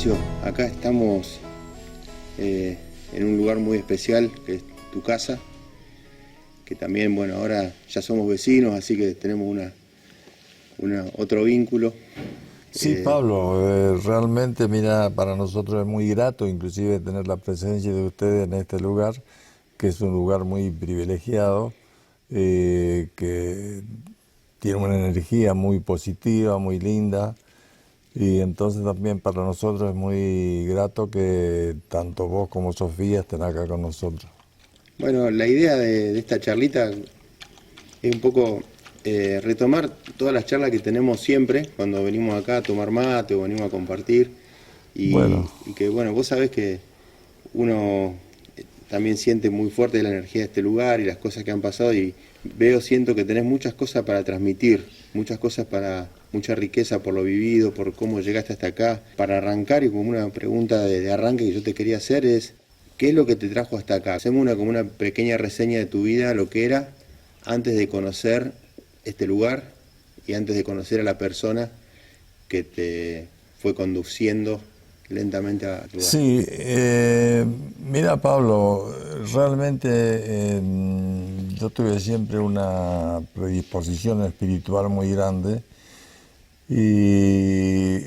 Ignacio, acá estamos en un lugar muy especial, que es tu casa, que también, bueno, ahora ya somos vecinos, así que tenemos otro vínculo. Sí, Pablo, realmente, mira, para nosotros es muy grato inclusive tener la presencia de ustedes en este lugar, que es un lugar muy privilegiado, que tiene una energía muy positiva, muy linda, y entonces también para nosotros es muy grato que tanto vos como Sofía estén acá con nosotros. Bueno, la idea de esta charlita es un poco retomar todas las charlas que tenemos siempre cuando venimos acá a tomar mate o venimos a compartir Bueno, y que bueno, vos sabés que uno también siente muy fuerte la energía de este lugar y las cosas que han pasado y siento que tenés muchas cosas para transmitir, muchas cosas mucha riqueza por lo vivido, por cómo llegaste hasta acá. Para arrancar y como una pregunta de arranque que yo te quería hacer es, ¿qué es lo que te trajo hasta acá? Hacemos como una pequeña reseña de tu vida, lo que era antes de conocer este lugar y antes de conocer a la persona que te fue conduciendo lentamente al lugar. sí, mira Pablo, realmente yo tuve siempre una predisposición espiritual muy grande y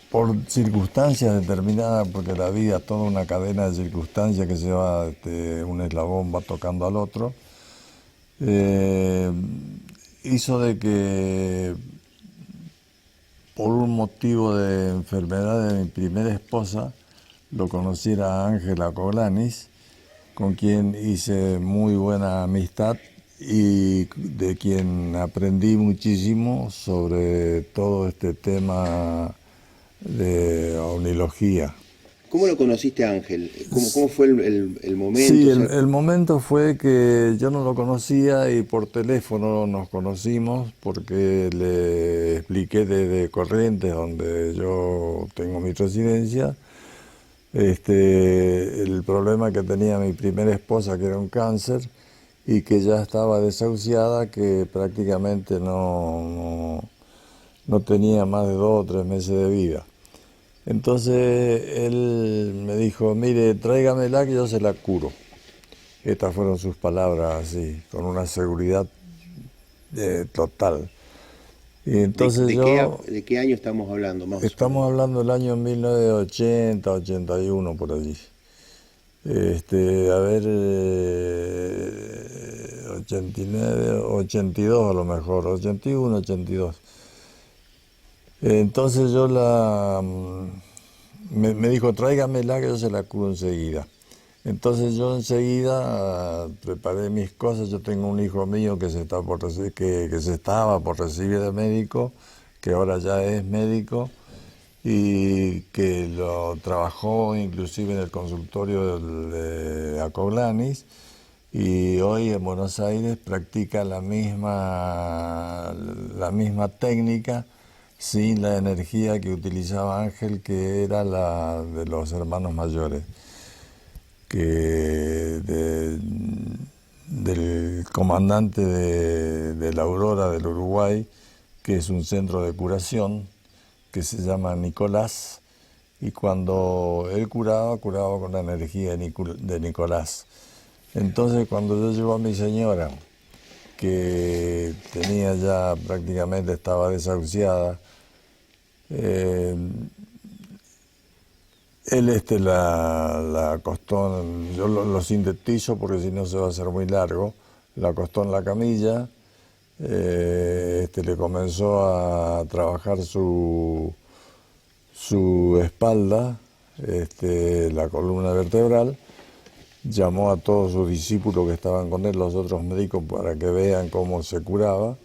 por circunstancias determinadas, porque la vida es toda una cadena de circunstancias que se va, un eslabón va tocando al otro, eh, hizo de que por un motivo de enfermedad de mi primera esposa, lo conociera a Ángela Coglanis, con quien hice muy buena amistad y de quien aprendí muchísimo sobre todo este tema de omnilogía. ¿Cómo lo conociste a Ángel? ¿Cómo fue el momento? Sí, O sea, el momento fue que yo no lo conocía y por teléfono nos conocimos porque le expliqué desde Corrientes, donde yo tengo mi residencia, el problema que tenía mi primera esposa, que era un cáncer, y que ya estaba desahuciada, que prácticamente no tenía más de 2 o 3 meses de vida. Entonces él me dijo, mire, tráigamela que yo se la curo. Estas fueron sus palabras así, con una seguridad total. Y entonces yo, ¿de qué año estamos hablando, más o estamos menos? hablando del año 1980, 81, por allí. A ver, 89, 82 a lo mejor, 81, 82. Entonces me dijo, tráigamela que yo se la curo enseguida. Entonces yo enseguida preparé mis cosas. Yo tengo un hijo mío que que se estaba por recibir de médico, que ahora ya es médico, y que lo trabajó inclusive en el consultorio de Acoglanis, y hoy en Buenos Aires practica la misma técnica sin la energía que utilizaba Ángel, que era la de los hermanos mayores, del comandante de la Aurora del Uruguay, que es un centro de curación que se llama Nicolás, y cuando él curaba con la energía de Nicolás. Entonces cuando yo llevo a mi señora, que tenía ya prácticamente, estaba desahuciada, eh, él la acostó, yo lo sintetizo porque si no se va a hacer muy largo, la acostó en la camilla, le comenzó a trabajar su espalda, la columna vertebral, llamó a todos sus discípulos que estaban con él, los otros médicos, para que vean cómo se curaba,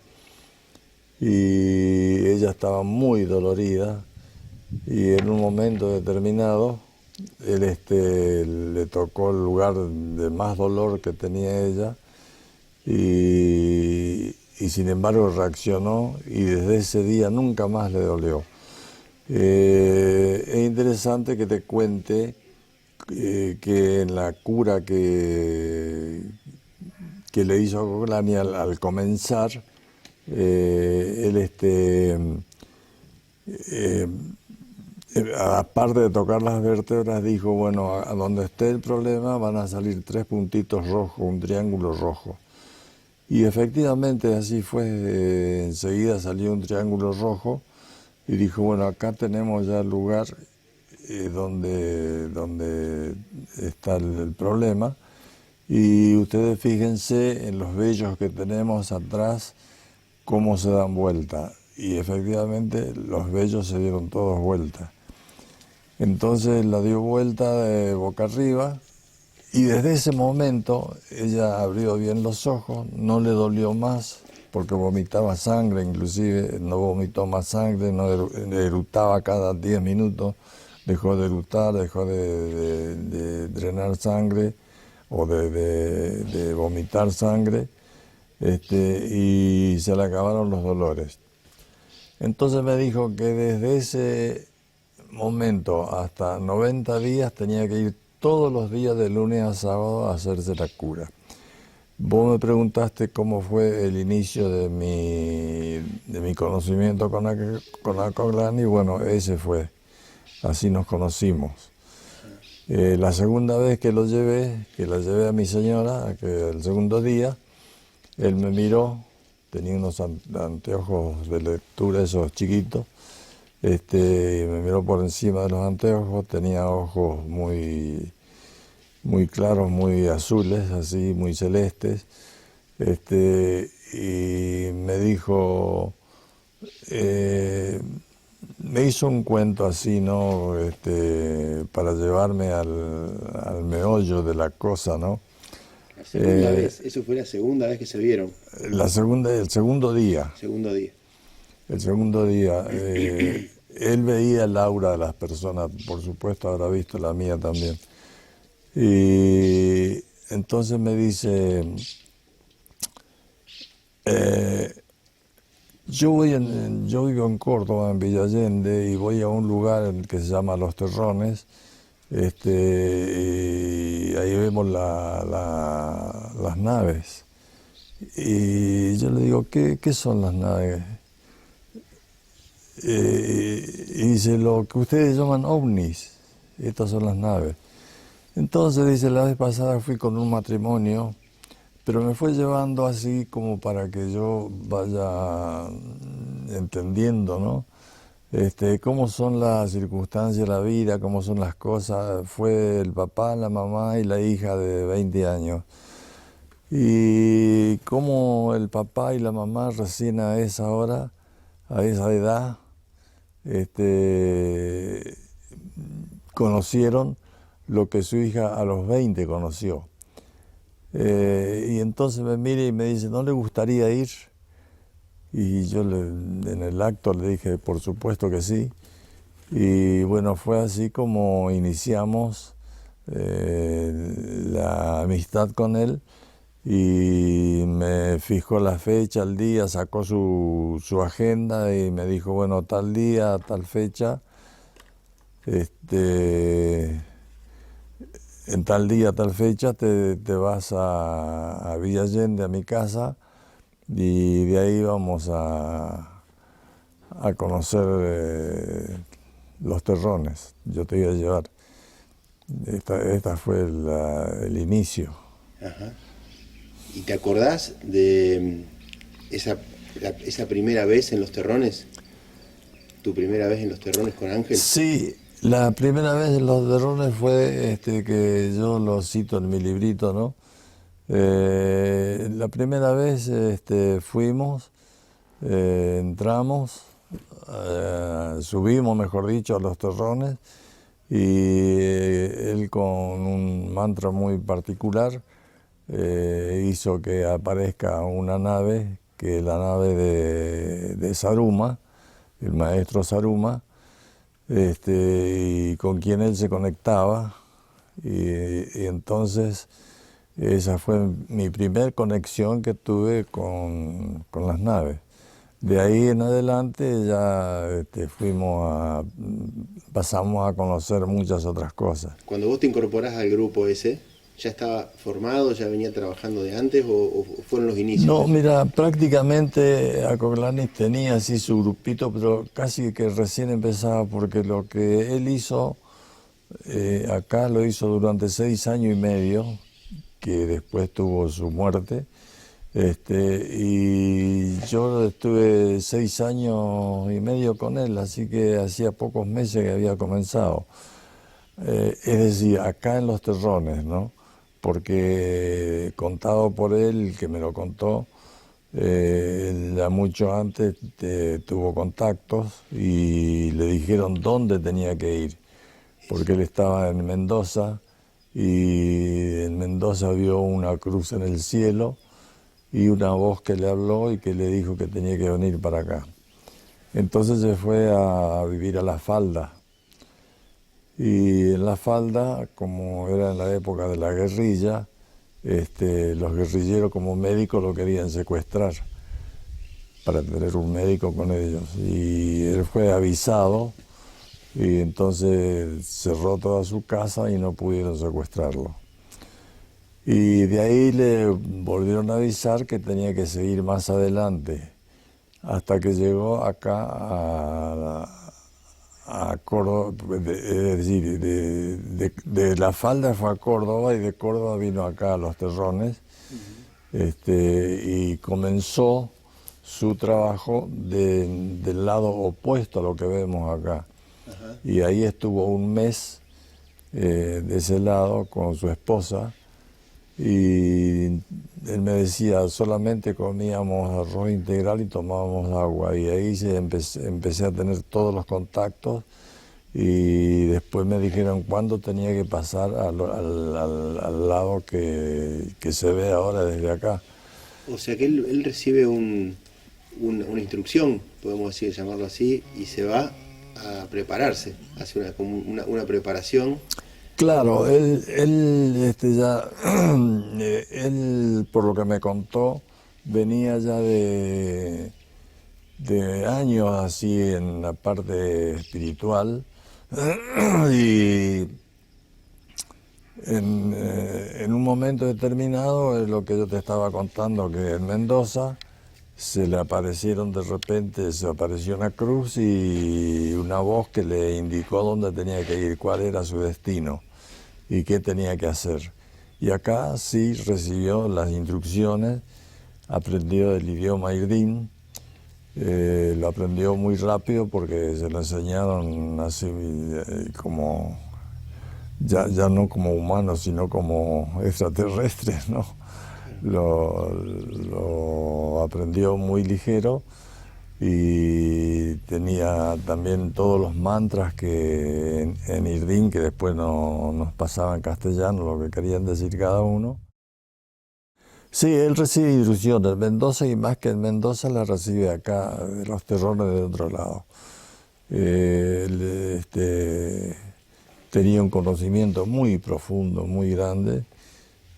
y ella estaba muy dolorida, y en un momento determinado él le tocó el lugar de más dolor que tenía ella, y sin embargo reaccionó, y desde ese día nunca más le dolió. Es interesante que te cuente que en la cura que le hizo a Coglani al comenzar, él aparte de tocar las vértebras, dijo, bueno, a donde esté el problema van a salir 3 puntitos rojos, un triángulo rojo. Y efectivamente así fue, enseguida salió un triángulo rojo y dijo, bueno, acá tenemos ya el lugar donde está el problema. Y ustedes fíjense en los vellos que tenemos atrás, cómo se dan vuelta. Y efectivamente los vellos se dieron todos vuelta. Entonces la dio vuelta de boca arriba y desde ese momento ella abrió bien los ojos, no le dolió más porque vomitaba sangre, inclusive no vomitó más sangre, no eructaba cada 10 minutos, dejó de eructar, dejó de drenar sangre o de vomitar sangre, y se le acabaron los dolores. Entonces me dijo que desde ese momento hasta 90 días tenía que ir todos los días de lunes a sábado a hacerse la cura. Vos me preguntaste cómo fue el inicio de mi conocimiento con Acoglani, y bueno, ese fue, así nos conocimos. La segunda vez que la llevé a mi señora, que el segundo día, él me miró, tenía unos anteojos de lectura, esos chiquitos, y me miró por encima de los anteojos, tenía ojos muy, muy claros, muy azules, así, muy celestes, y me dijo, me hizo un cuento así, ¿no? Para llevarme al meollo de la cosa, ¿no? La segunda vez, eso fue la segunda vez que se vieron. El segundo día. Segundo día. El segundo día. Él veía el aura de las personas, por supuesto habrá visto la mía también. Y entonces me dice, yo vivo en Córdoba, en Villa Allende, y voy a un lugar que se llama Los Terrones, y ahí vemos las naves. Y yo le digo, ¿qué son las naves? Y dice, lo que ustedes llaman ovnis, estas son las naves. Entonces dice, la vez pasada fui con un matrimonio, pero me fue llevando así como para que yo vaya entendiendo, ¿no? Cómo son las circunstancias de la vida, cómo son las cosas. Fue el papá, la mamá y la hija de 20 años. Y cómo el papá y la mamá recién a esa hora, a esa edad, conocieron lo que su hija a los 20 conoció. Y entonces me mira y me dice, ¿no le gustaría ir? Y yo en el acto le dije, por supuesto que sí. Y bueno, fue así como iniciamos la amistad con él. Y me fijó la fecha, el día, sacó su agenda y me dijo, bueno, tal día, tal fecha, en tal día, tal fecha te vas a Villa Allende, a mi casa, y de ahí vamos a conocer los terrones. Yo te iba a llevar. Esta fue el inicio. Ajá. ¿Y te acordás de esa primera vez en los terrones? ¿Tu primera vez en los terrones con Ángel? Sí, la primera vez en los terrones fue que yo lo cito en mi librito, ¿no? La primera vez fuimos, entramos, subimos, mejor dicho, a los terrones, y él con un mantra muy particular hizo que aparezca una nave, que es la nave de Saruma, el maestro Saruma, y con quien él se conectaba, y entonces esa fue mi primer conexión que tuve con las naves. De ahí en adelante ya pasamos a conocer muchas otras cosas. Cuando vos te incorporás al grupo ese, ya estaba formado, ya venía trabajando de antes o fueron los inicios? No, mira, prácticamente Acoglanis tenía así su grupito, pero casi que recién empezaba porque lo que él hizo acá lo hizo durante 6 años y medio, que después tuvo su muerte. Y yo estuve 6 años y medio con él, así que hacía pocos meses que había comenzado. Es decir, acá en Los Terrones, ¿no? Porque contado por él, que me lo contó, ya mucho antes tuvo contactos y le dijeron dónde tenía que ir, porque él estaba en Mendoza y en Mendoza vio una cruz en el cielo y una voz que le habló y que le dijo que tenía que venir para acá. Entonces se fue a vivir a La Falda. Y en La Falda, como era en la época de la guerrilla, los guerrilleros como médicos lo querían secuestrar para tener un médico con ellos. Y él fue avisado y entonces cerró toda su casa y no pudieron secuestrarlo. Y de ahí le volvieron a avisar que tenía que seguir más adelante, hasta que llegó acá a Córdoba, es decir, de La Falda fue a Córdoba y de Córdoba vino acá a Los Terrones, y comenzó su trabajo del lado opuesto a lo que vemos acá. Ajá. Y ahí estuvo un mes de ese lado con su esposa. Y él me decía, solamente comíamos arroz integral y tomábamos agua. Y ahí empecé a tener todos los contactos y después me dijeron cuándo tenía que pasar al lado que se ve ahora desde acá. O sea que él recibe una instrucción, podemos decir, llamarlo así, y se va a prepararse, hace como una preparación. Claro, él por lo que me contó, venía ya de años así en la parte espiritual y en un momento determinado, es lo que yo te estaba contando, que en Mendoza se le aparecieron de repente, se apareció una cruz y una voz que le indicó dónde tenía que ir, cuál era su destino y qué tenía que hacer. Y acá sí recibió las instrucciones, aprendió el idioma irdín, lo aprendió muy rápido porque se lo enseñaron así como, ya no como humanos, sino como extraterrestres, ¿no? Lo aprendió muy ligero y tenía también todos los mantras que en irdín, que después nos pasaban en castellano, lo que querían decir cada uno. Sí, él recibe instrucciones en Mendoza y más que en Mendoza la recibe acá, de Los Terrones de otro lado. Él, tenía un conocimiento muy profundo, muy grande,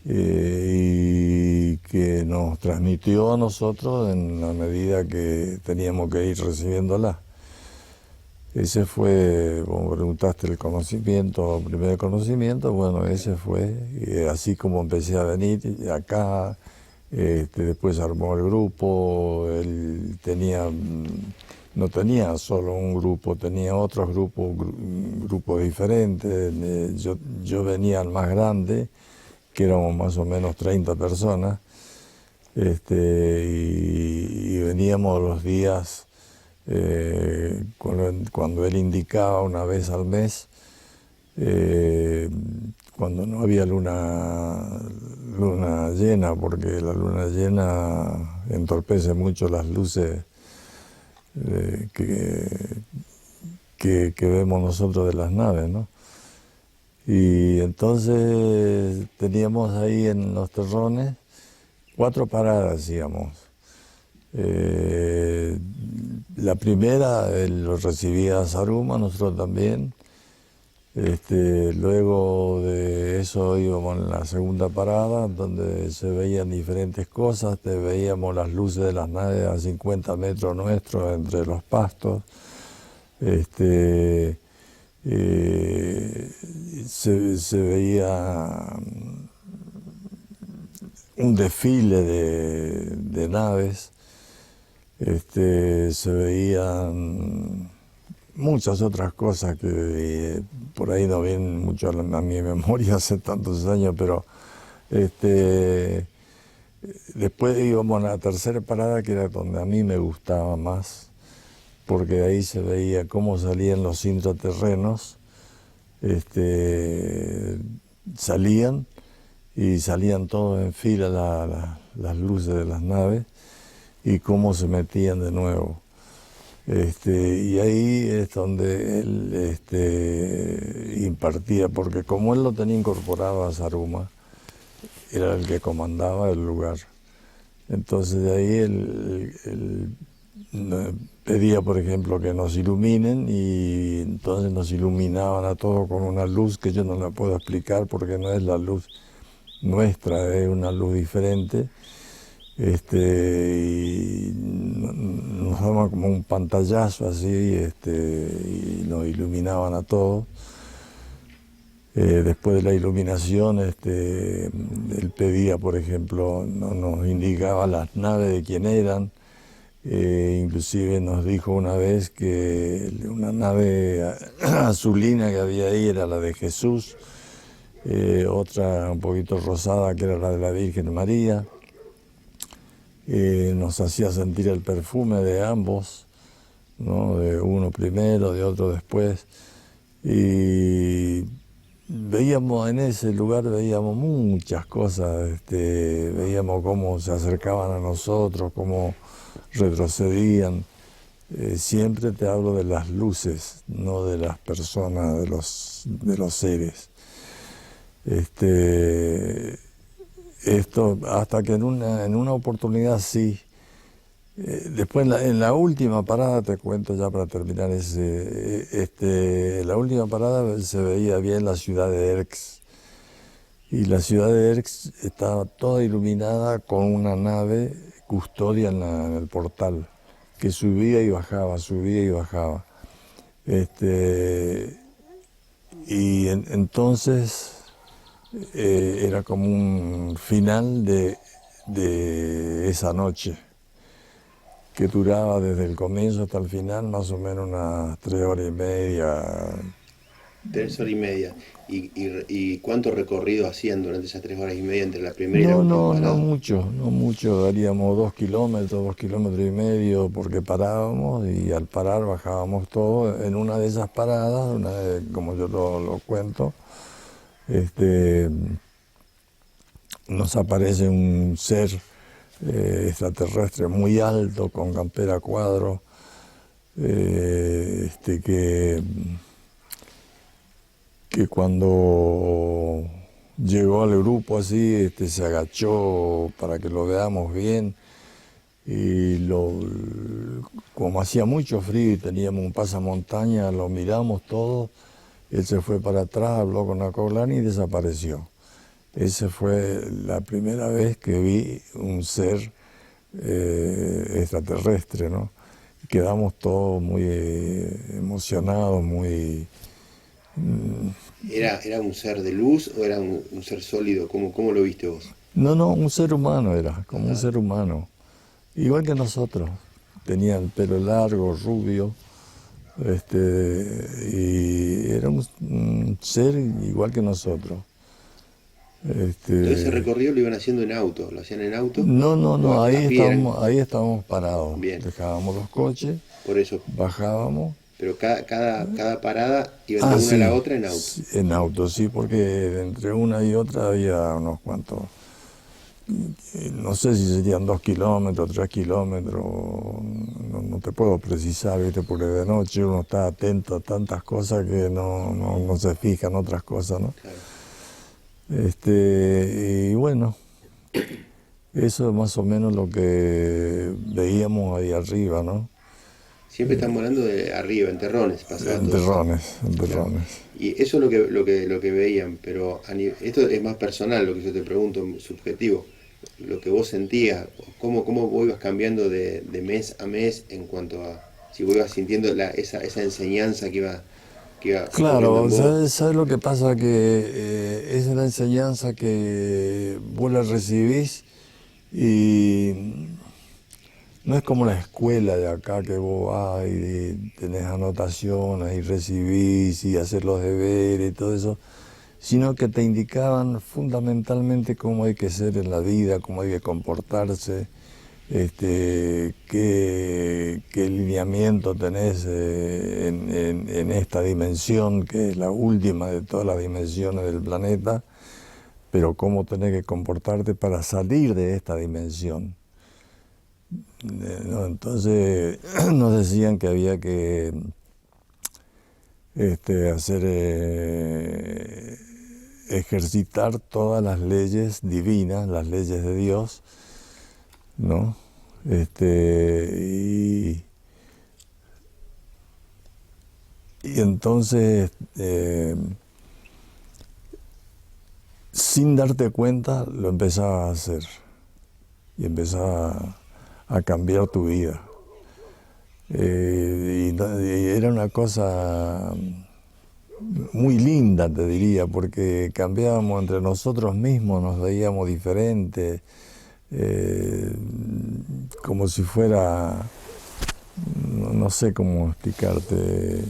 y que nos transmitió a nosotros en la medida que teníamos que ir recibiéndola. Ese fue, como preguntaste, el conocimiento, el primer conocimiento, bueno, ese fue, y así como empecé a venir acá, después armó el grupo, él no tenía solo un grupo, tenía otros grupos diferentes, yo venía al más grande, que éramos más o menos 30 personas, y veníamos los días, cuando él indicaba una vez al mes, cuando no había luna llena, porque la luna llena entorpece mucho las luces que vemos nosotros de las naves, ¿no? Y entonces teníamos ahí en Los Terrones 4 paradas, digamos. La primera, él lo recibía a Saruma, nosotros también. Luego de eso íbamos en la segunda parada, donde se veían diferentes cosas, veíamos las luces de las naves a 50 metros nuestros entre los pastos. Se veía un desfile de naves, se veían muchas otras cosas que por ahí no vienen mucho a mi memoria hace tantos años, pero después íbamos a la tercera parada, que era donde a mí me gustaba más, porque ahí se veía cómo salían los intraterrenos, salían y salían todos en fila las luces de las naves y cómo se metían de nuevo. Y ahí es donde él impartía, porque como él lo tenía incorporado a Saruma, era el que comandaba el lugar. Entonces de ahí él pedía, por ejemplo, que nos iluminen, y entonces nos iluminaban a todos con una luz que yo no la puedo explicar porque no es la luz nuestra, es una luz diferente. Y nos daban como un pantallazo así, y nos iluminaban a todos. Después de la iluminación, él pedía, por ejemplo, nos indicaba las naves de quién eran. Inclusive nos dijo una vez que una nave azulina que había ahí era la de Jesús, otra un poquito rosada que era la de la Virgen María. Nos hacía sentir el perfume de ambos, ¿no? De uno primero, de otro después. Y veíamos en ese lugar, veíamos muchas cosas, veíamos cómo se acercaban a nosotros, cómo retrocedían. Siempre te hablo de las luces, no de las personas, de los seres. Esto, hasta que en una oportunidad sí. Después en la última parada, te cuento ya para terminar, la última parada se veía bien la ciudad de Erx. Y la ciudad de Erx estaba toda iluminada con una nave custodia en el portal, que subía y bajaba, subía y bajaba. Entonces era como un final de esa noche, que duraba desde el comienzo hasta el final más o menos unas 3 horas y media. 3 horas y media. ¿Y cuánto recorrido hacían durante esas 3 horas y media entre la primera y la última No parada? mucho, daríamos 2 kilómetros y medio, porque parábamos y al parar bajábamos todo. En una de esas paradas, como yo lo cuento, nos aparece un ser extraterrestre muy alto, con campera a cuadro, que cuando llegó al grupo así, se agachó para que lo veamos bien, y como hacía mucho frío y teníamos un pasamontaña, lo miramos todos. Él se fue para atrás, habló con Acoglani y desapareció. Esa fue la primera vez que vi un ser extraterrestre, ¿no? Quedamos todos muy emocionados, muy... ¿Era un ser de luz o era un ser sólido? ¿Cómo lo viste vos? No, un ser humano era, como un ser humano. Igual que nosotros. Tenía el pelo largo, rubio, y era un ser igual que nosotros. Todo ese recorrido lo iban haciendo en auto, ¿lo hacían en auto? No, ¿O a pie? ahí estábamos parados. Bien. Dejábamos los coches, Por eso. bajábamos. Pero cada parada iban de una a la otra en auto. En auto, sí, porque entre una y otra había unos cuantos, no sé si serían 2 kilómetros, 3 kilómetros, no te puedo precisar, ¿viste? Porque de noche uno está atento a tantas cosas que no se fija en otras cosas, ¿no? Claro. Y bueno, eso es más o menos lo que veíamos ahí arriba, ¿no? Siempre estamos hablando de arriba, en Terrones, pasaba En todo eso. Terrones. Claro. Y eso es lo que veían, pero esto es más personal, lo que yo te pregunto, subjetivo. Lo que vos sentías, cómo vos ibas cambiando de mes a mes en cuanto a si vos ibas sintiendo esa enseñanza que iba que iba ocurriendo Claro, en vos. ¿sabes lo que pasa? Que esa es la enseñanza que vos la recibís y no es como la escuela de acá que vos vas y tenés anotaciones y recibís y haces los deberes y todo eso, sino que te indicaban fundamentalmente cómo hay que ser en la vida, cómo hay que comportarse, qué lineamiento tenés en esta dimensión, que es la última de todas las dimensiones del planeta, pero cómo tenés que comportarte para salir de esta dimensión. ¿No? Entonces nos decían que había que hacer ejercitar todas las leyes divinas, las leyes de Dios, ¿no? Y entonces, sin darte cuenta, lo empezabas a hacer y empezaba a cambiar tu vida. Y era una cosa muy linda, te diría, porque cambiábamos entre nosotros mismos, nos veíamos diferentes, como si fuera, no sé cómo explicarte,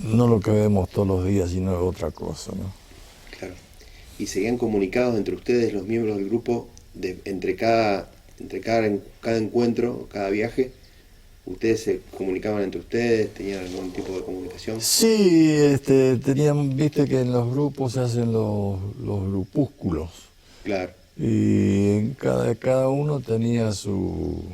no lo que vemos todos los días, sino otra cosa, ¿no? Claro. ¿Y seguían comunicados entre ustedes, los miembros del grupo, cada encuentro, cada viaje? ¿Ustedes se comunicaban entre ustedes? ¿Tenían algún tipo de comunicación? Sí, tenían, viste que en los grupos se hacen los grupúsculos Claro, y en cada uno tenía su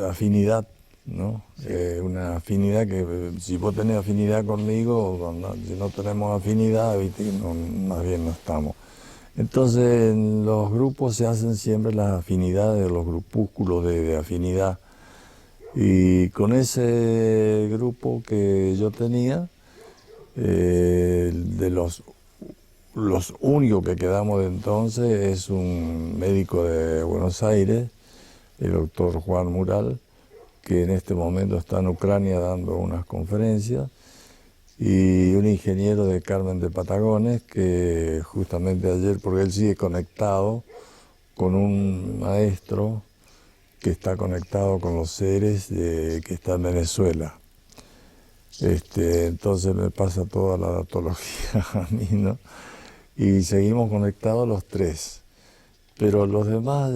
afinidad, ¿no? sí, Una afinidad que si vos tenés afinidad conmigo, si no tenemos afinidad, viste, más bien no estamos. Entonces en los grupos se hacen siempre las afinidades, los grupúsculos de afinidad. Y con ese grupo que yo tenía, de los únicos que quedamos de entonces es un médico de Buenos Aires, el doctor Juan Mural, que en este momento está en Ucrania dando unas conferencias, y un ingeniero de Carmen de Patagones, que justamente ayer, porque él sigue conectado con un maestro que está conectado con los seres que está en Venezuela. Entonces me pasa toda la datología a mí, ¿no? Y seguimos conectados los tres. Pero los demás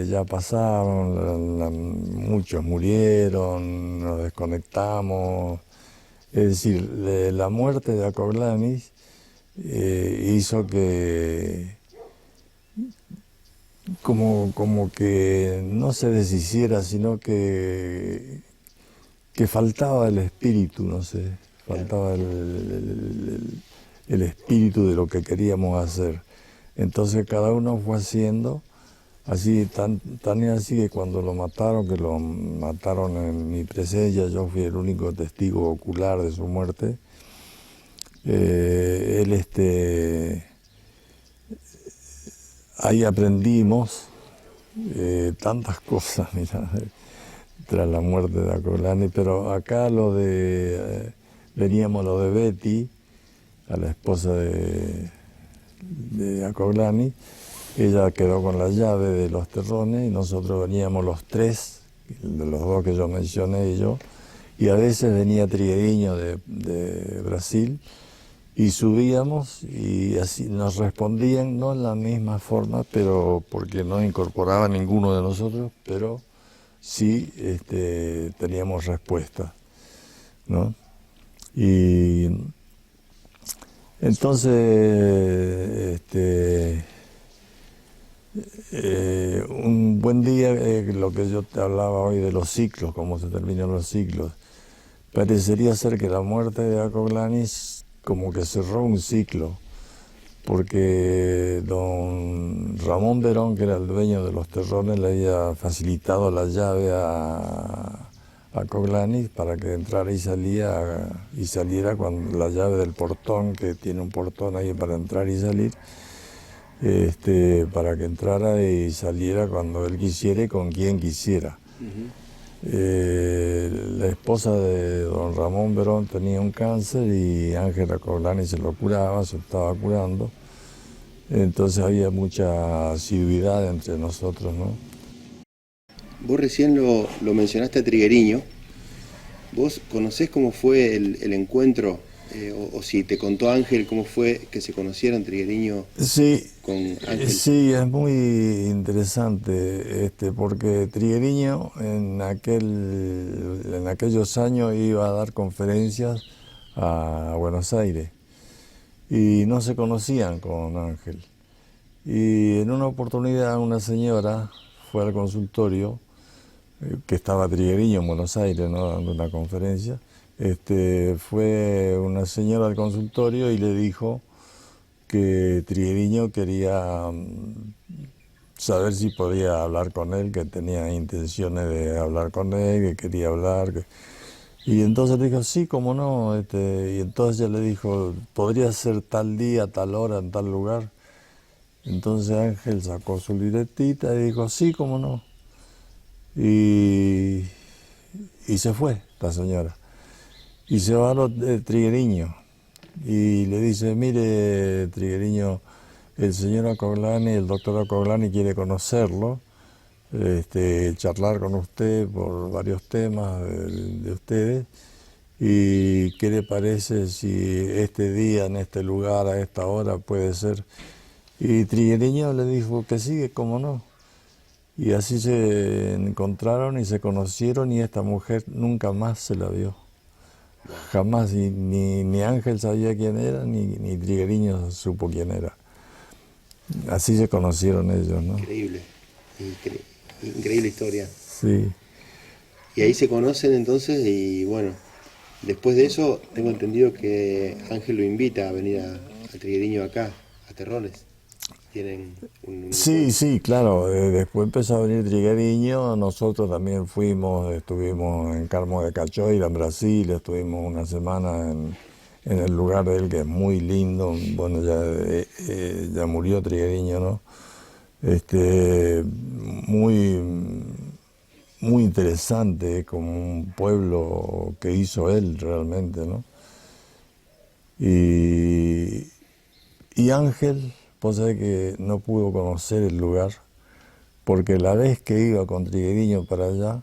ya pasaron, muchos murieron, nos desconectamos. Es decir, la muerte de Acoglanis hizo que como que no se deshiciera, sino que faltaba el espíritu, no sé, claro. faltaba el espíritu de lo que queríamos hacer. Entonces cada uno fue haciendo, así, tan es así que cuando lo mataron en mi presencia, yo fui el único testigo ocular de su muerte. Él, ahí aprendimos tantas cosas, mira, tras la muerte de Acoglanis, pero acá veníamos lo de Betty, a la esposa de Acoglanis. Ella quedó con la llave de los terrones y nosotros veníamos los tres, de los dos que yo mencioné y yo, y a veces venía Trigueño de Brasil, y subíamos y así nos respondían, no en la misma forma, pero porque no incorporaba ninguno de nosotros, pero sí teníamos respuesta, ¿no? Y entonces, un buen día, lo que yo te hablaba hoy de los ciclos, cómo se terminan los ciclos, parecería ser que la muerte de Acoglanis como que cerró un ciclo, porque don Ramón Verón, que era el dueño de los terrones, le había facilitado la llave a Acoglanis para que entrara y saliera con la llave del portón, que tiene un portón ahí para entrar y salir, para que entrara y saliera cuando él quisiera y con quien quisiera. Uh-huh. La esposa de don Ramón Verón tenía un cáncer y Ángela Coglani se lo curaba, se estaba curando. Entonces había mucha asiduidad entre nosotros, ¿no? Vos recién lo mencionaste a Trigueriño. ¿Vos conocés cómo fue el encuentro, o si te contó Ángel cómo fue que se conocieron Trigueriño Sí, con Ángel? sí, es muy interesante, porque Trigueriño en aquellos años iba a dar conferencias a Buenos Aires y no se conocían con Ángel. Y en una oportunidad una señora fue al consultorio, que estaba Trigueriño en Buenos Aires, ¿no?, dando una conferencia. Fue una señora al consultorio y le dijo que Trigueriño quería saber si podía hablar con él, que tenía intenciones de hablar con él, que quería hablar. Y entonces le dijo, sí, cómo no. Y entonces ella le dijo, podría ser tal día, tal hora, en tal lugar. Entonces Ángel sacó su libretita y dijo, sí, cómo no. Y, y se fue la señora. Y se va a Trigueriño y le dice, mire, Trigueriño, el señor Acoglani, el doctor Acoglani quiere conocerlo, charlar con usted por varios temas de ustedes. ¿Y qué le parece si este día, en este lugar, a esta hora puede ser? Y Trigueriño le dijo que sí, que cómo no. Y así se encontraron y se conocieron y esta mujer nunca más se la vio. Jamás, y ni Ángel sabía quién era, ni Trigueriño supo quién era. Así se conocieron ellos, ¿no? Increíble, increíble historia. Sí. Y ahí se conocen entonces y bueno, después de eso tengo entendido que Ángel lo invita a venir a Trigueriño acá, a Terrones. Tienen un Sí, encuentro. sí, claro. Después empezó a venir Trigueriño, nosotros también fuimos, estuvimos en Carmo de Cachoeira, en Brasil, estuvimos una semana en el lugar de él, que es muy lindo. Bueno, ya murió Trigueriño, ¿no? Muy, muy interesante, como un pueblo que hizo él realmente, ¿no? Y, y Ángel, pues sabés que no pudo conocer el lugar, porque la vez que iba con Trigueriño para allá,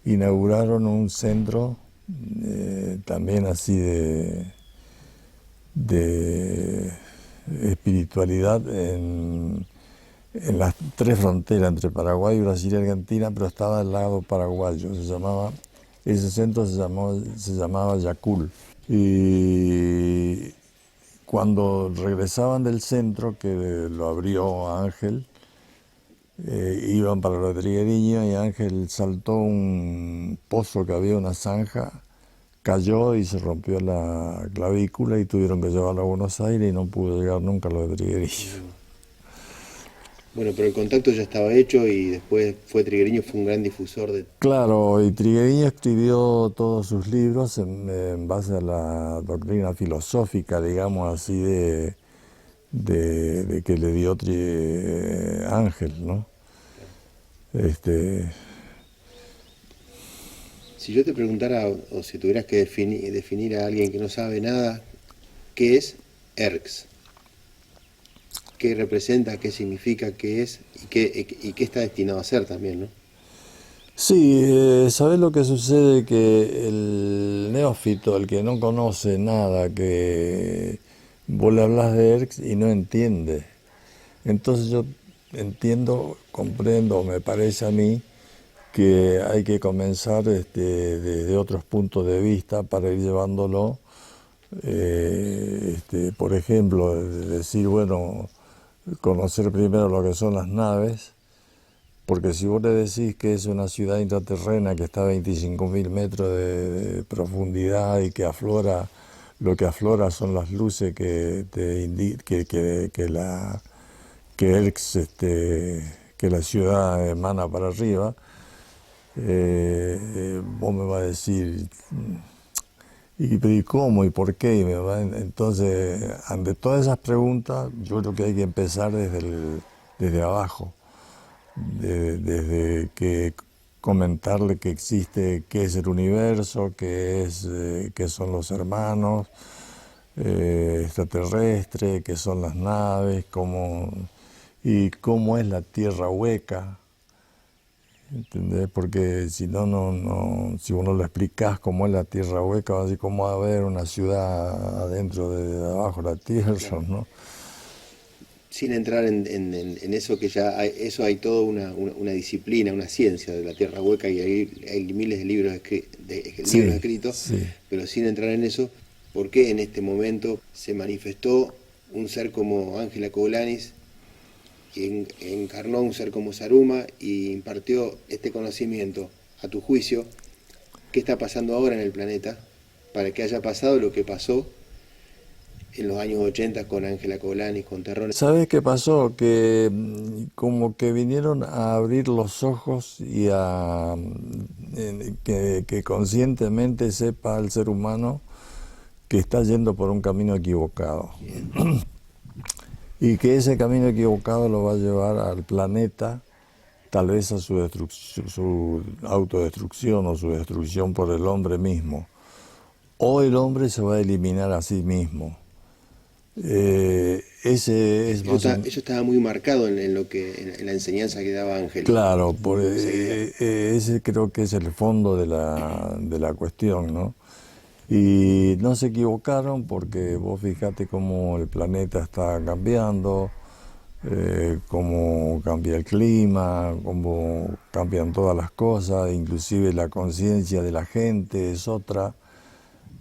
inauguraron un centro también así de espiritualidad en las tres fronteras entre Paraguay, Brasil y Argentina, pero estaba al lado paraguayo. Ese centro se llamaba Yacul. Y cuando regresaban del centro, que lo abrió Ángel, iban para lo de Trigueriño y Ángel saltó un pozo que había, una zanja, cayó y se rompió la clavícula y tuvieron que llevarlo a Buenos Aires y no pudo llegar nunca a lo de Trigueriño. Bueno, pero el contacto ya estaba hecho y después Trigueriño fue un gran difusor de... Claro, y Trigueriño escribió todos sus libros en base a la doctrina filosófica, digamos así, de que le dio Ángel, ¿no? Si yo te preguntara, o si tuvieras que definir a alguien que no sabe nada, ¿qué es ERX? ¿Qué representa, qué significa, qué es y qué está destinado a ser también, ¿no? Sí, ¿sabés lo que sucede? Que el neófito, el que no conoce nada, que vos le hablas de ERX y no entiende. Entonces yo entiendo, comprendo, me parece a mí, que hay que comenzar desde otros puntos de vista para ir llevándolo. Por ejemplo, decir, bueno, conocer primero lo que son las naves, porque si vos le decís que es una ciudad intraterrena que está a 25.000 metros de profundidad y que aflora, lo que aflora son las luces que que la ciudad emana para arriba, vos me vas a decir, ¿y cómo? ¿Y por qué? Entonces, ante todas esas preguntas, yo creo que hay que empezar desde abajo, desde que comentarle que existe, qué es el universo, qué son los hermanos extraterrestres, qué son las naves, y cómo es la tierra hueca. ¿Entendés? Porque si si vos no lo explicás cómo es la tierra hueca, vas a decir cómo va a haber una ciudad adentro de abajo de la tierra, Claro. ¿no? Sin entrar en eso que ya hay, eso hay toda una disciplina, una ciencia de la tierra hueca y hay miles de libros, libros Sí, escritos, sí. pero sin entrar en eso, ¿por qué en este momento se manifestó un ser como Ángela Coulanis, que encarnó un ser como Saruma y impartió este conocimiento a tu juicio? ¿Qué está pasando ahora en el planeta para que haya pasado lo que pasó en los años 80 con Ángela Coulanis, con Terrón? ¿Sabes qué pasó? Que como que vinieron a abrir los ojos y que conscientemente sepa el ser humano que está yendo por un camino equivocado. Bien. Y que ese camino equivocado lo va a llevar al planeta, tal vez a su autodestrucción o su destrucción por el hombre mismo. O el hombre se va a eliminar a sí mismo. Ese es más Eso estaba muy marcado en lo que en la enseñanza que daba Ángel. claro, Enseguida. ese creo que es el fondo de la cuestión, ¿no? Y no se equivocaron porque vos fijate cómo el planeta está cambiando, cómo cambia el clima, cómo cambian todas las cosas, inclusive la conciencia de la gente es otra.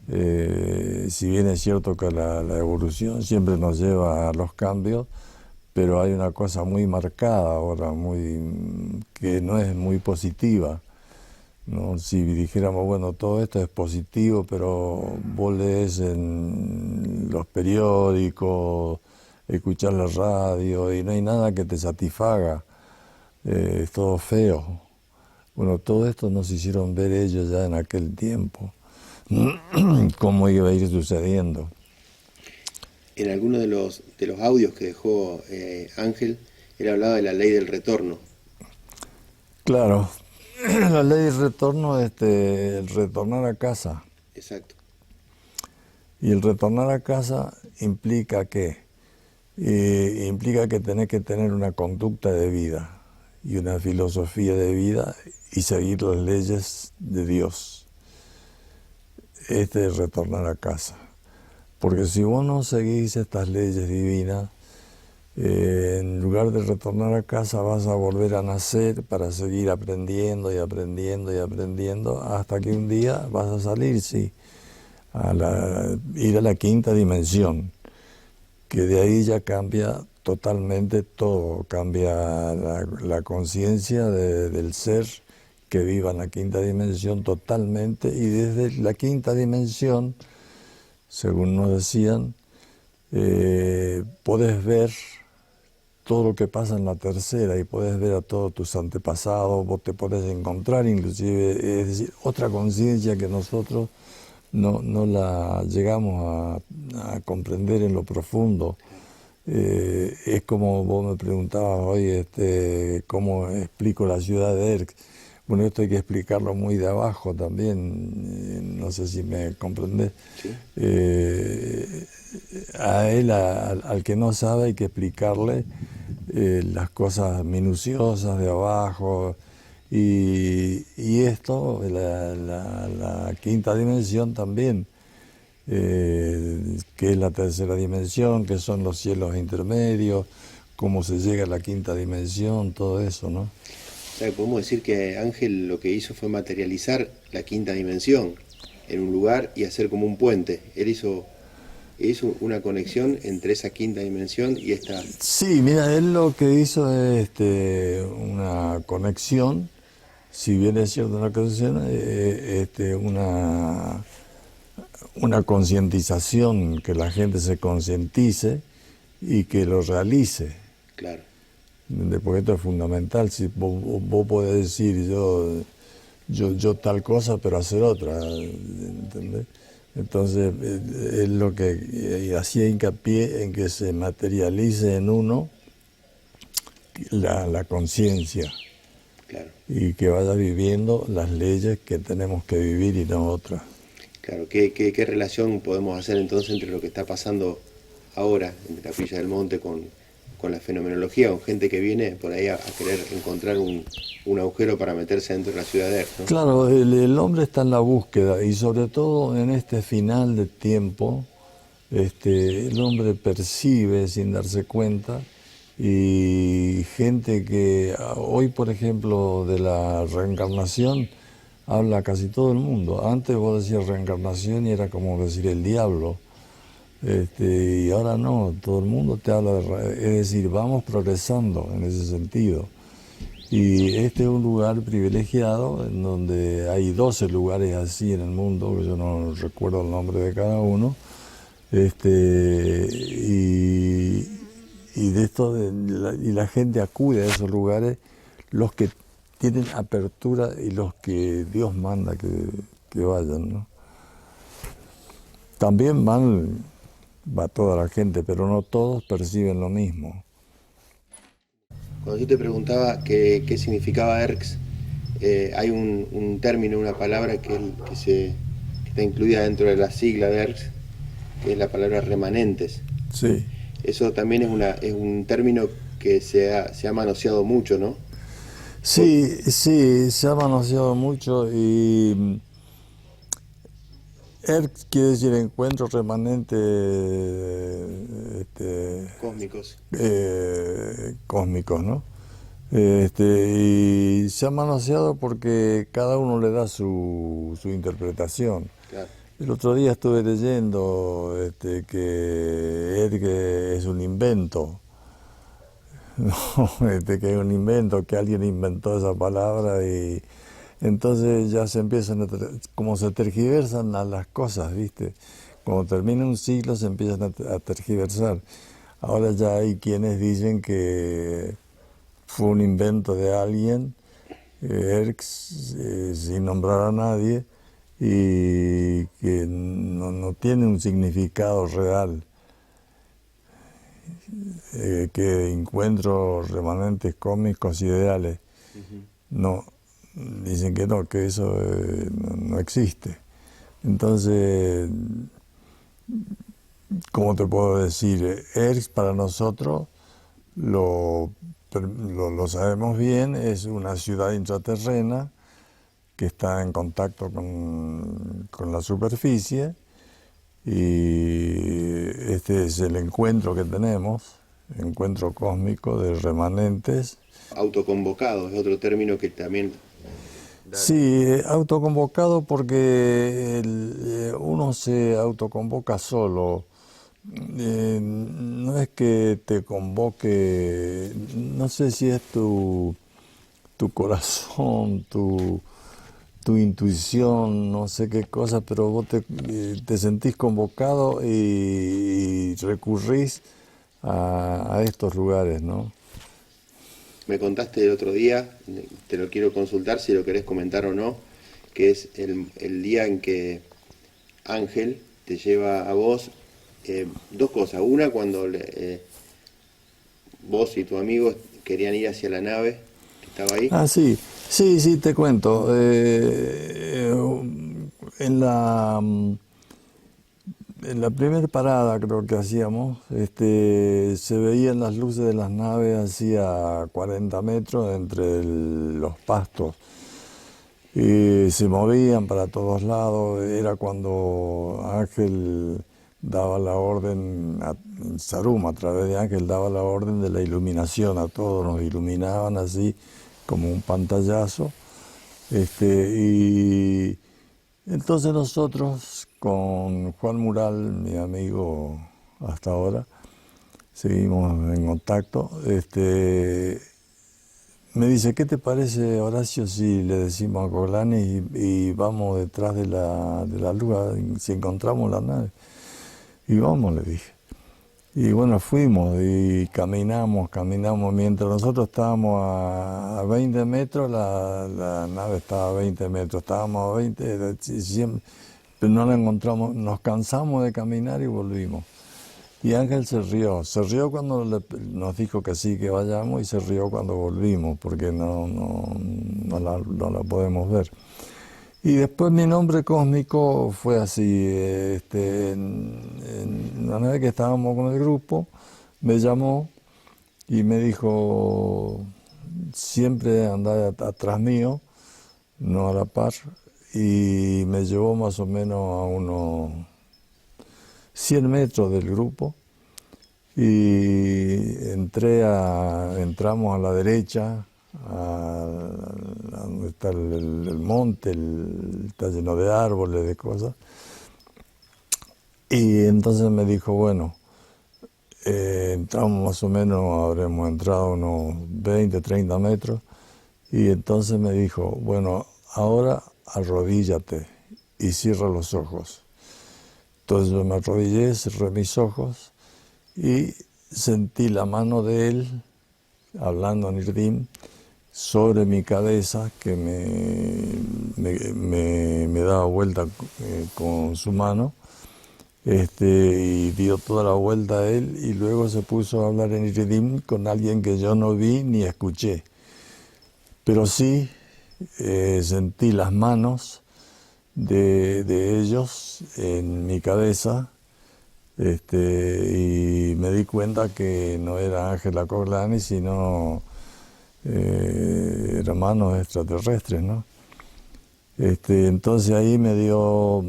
Si bien es cierto que la evolución siempre nos lleva a los cambios, pero hay una cosa muy marcada ahora, que no es muy positiva, ¿no? Si dijéramos, bueno, todo esto es positivo, pero vos lees en los periódicos, escuchás la radio y no hay nada que te satisfaga, es todo feo. Bueno, todo esto nos hicieron ver ellos ya en aquel tiempo, cómo iba a ir sucediendo. En algunos de los audios que dejó Ángel, él hablaba de la ley del retorno. Claro, la ley del retorno, el retornar a casa. Exacto. Y el retornar a casa implica que tenés que tener una conducta de vida y una filosofía de vida y seguir las leyes de Dios. Este es retornar a casa. Porque si vos no seguís estas leyes divinas, en lugar de retornar a casa vas a volver a nacer para seguir aprendiendo y aprendiendo y aprendiendo hasta que un día vas a salir, sí, ir a la quinta dimensión, que de ahí ya cambia totalmente todo, cambia la conciencia del ser que viva en la quinta dimensión totalmente, y desde la quinta dimensión, según nos decían, podés ver todo lo que pasa en la tercera y podés ver a todos tus antepasados, vos te podés encontrar inclusive, es decir, otra conciencia que nosotros no la llegamos a comprender en lo profundo. Es como vos me preguntabas hoy, cómo explico la ciudad de Erx. Bueno, esto hay que explicarlo muy de abajo también, no sé si me comprendés. ¿Sí? A él, al que no sabe, hay que explicarle las cosas minuciosas de abajo. Y esto, la quinta dimensión también, que es la tercera dimensión, que son los cielos intermedios, cómo se llega a la quinta dimensión, todo eso, ¿no? O sea, podemos decir que Ángel lo que hizo fue materializar la quinta dimensión en un lugar y hacer como un puente. Él hizo una conexión entre esa quinta dimensión y esta. Sí, mira, él lo que hizo es una conexión, si bien es cierto una conexión, una concientización, que la gente se concientice y que lo realice. Claro. Porque esto es fundamental. Si vos podés decir yo tal cosa, pero hacer otra, ¿entendés? Entonces, es lo que hacía hincapié en que se materialice en uno la conciencia. Claro, y que vaya viviendo las leyes que tenemos que vivir y no otras. claro. ¿Qué relación podemos hacer entonces entre lo que está pasando ahora en Capilla del Monte con la fenomenología, con gente que viene por ahí a querer encontrar un agujero para meterse dentro de la ciudad de Erx, ¿no? Claro, el hombre está en la búsqueda y sobre todo en este final de tiempo, el hombre percibe sin darse cuenta y gente que hoy, por ejemplo, de la reencarnación, habla casi todo el mundo. Antes vos decías reencarnación y era como decir el diablo. Y ahora no, todo el mundo te habla es decir, vamos progresando en ese sentido. Y este es un lugar privilegiado en donde hay 12 lugares así en el mundo, que yo no recuerdo el nombre de cada uno, y, y la gente acude a esos lugares, los que tienen apertura y los que Dios manda que vayan, ¿no? También va toda la gente, pero no todos perciben lo mismo. Cuando yo te preguntaba qué significaba Erx, hay un término, una palabra que está incluida dentro de la sigla de Erx, que es la palabra remanentes. Sí. Eso también es un término que se ha manoseado mucho, ¿no? Sí, sí, se ha manoseado mucho y quiere decir encuentro remanente Cósmicos. cósmicos, ¿no? Y se ha manoseado porque cada uno le da su interpretación. Claro. El otro día estuve leyendo que Erg es un invento. No, que es un invento, que alguien inventó esa palabra y entonces ya se empiezan como se tergiversan a las cosas, ¿viste? Cuando termina un siglo se empiezan a tergiversar. Ahora ya hay quienes dicen que fue un invento de alguien, Erx, sin nombrar a nadie, y que no tiene un significado real. Que encuentro remanentes cósmicos ideales. No, dicen que no, que eso no existe. Entonces, ¿cómo te puedo decir? Erx para nosotros, lo sabemos bien, es una ciudad intraterrena que está en contacto con la superficie y este es el encuentro que tenemos, encuentro cósmico de remanentes. Autoconvocado es otro término que también... Sí, autoconvocado porque uno se autoconvoca solo. No es que te convoque, no sé si es tu corazón, tu intuición, no sé qué cosa, pero vos te sentís convocado y recurrís a estos lugares, ¿no? Me contaste el otro día, te lo quiero consultar si lo querés comentar o no, que es el día en que Ángel te lleva a vos dos cosas. Una, cuando vos y tu amigo querían ir hacia la nave que estaba ahí. Ah, sí, sí, te cuento. En la primera parada creo que hacíamos, se veían las luces de las naves hacía 40 metros entre los pastos y se movían para todos lados. Era cuando Ángel daba la orden, Sarum a través de Ángel daba la orden de la iluminación a todos, nos iluminaban así como un pantallazo. Y entonces nosotros con Juan Mural, mi amigo hasta ahora, seguimos en contacto. Me dice, ¿qué te parece, Horacio, si le decimos a Colani y vamos detrás de la luz, si encontramos la nave? Y vamos, le dije. Y bueno, fuimos y caminamos. Mientras nosotros estábamos a 20 metros, la nave estaba a 20 metros. Estábamos a 20, siempre, pero no la encontramos. Nos cansamos de caminar y volvimos. Y Ángel se rió cuando nos dijo que sí, que vayamos, y se rió cuando volvimos, porque no la podemos ver. Y después mi nombre cósmico fue así, una vez que estábamos con el grupo, me llamó y me dijo, siempre andá atrás mío, no a la par, y me llevó más o menos a unos 100 metros del grupo, y entramos a la derecha, a donde está el monte, está lleno de árboles, de cosas. Y entonces me dijo, bueno, entramos más o menos, habremos entrado unos 20, 30 metros, y entonces me dijo, bueno, ahora arrodíllate y cierra los ojos. Entonces yo me arrodillé, cerré mis ojos y sentí la mano de él, hablando en Irdim, sobre mi cabeza, que me daba vuelta con su mano, y dio toda la vuelta a él, y luego se puso a hablar en Irdim con alguien que yo no vi ni escuché. Pero sí sentí las manos de ellos en mi cabeza, y me di cuenta que no era Ángel Acoglani, sino hermanos extraterrestres, ¿no? Entonces ahí me dijo,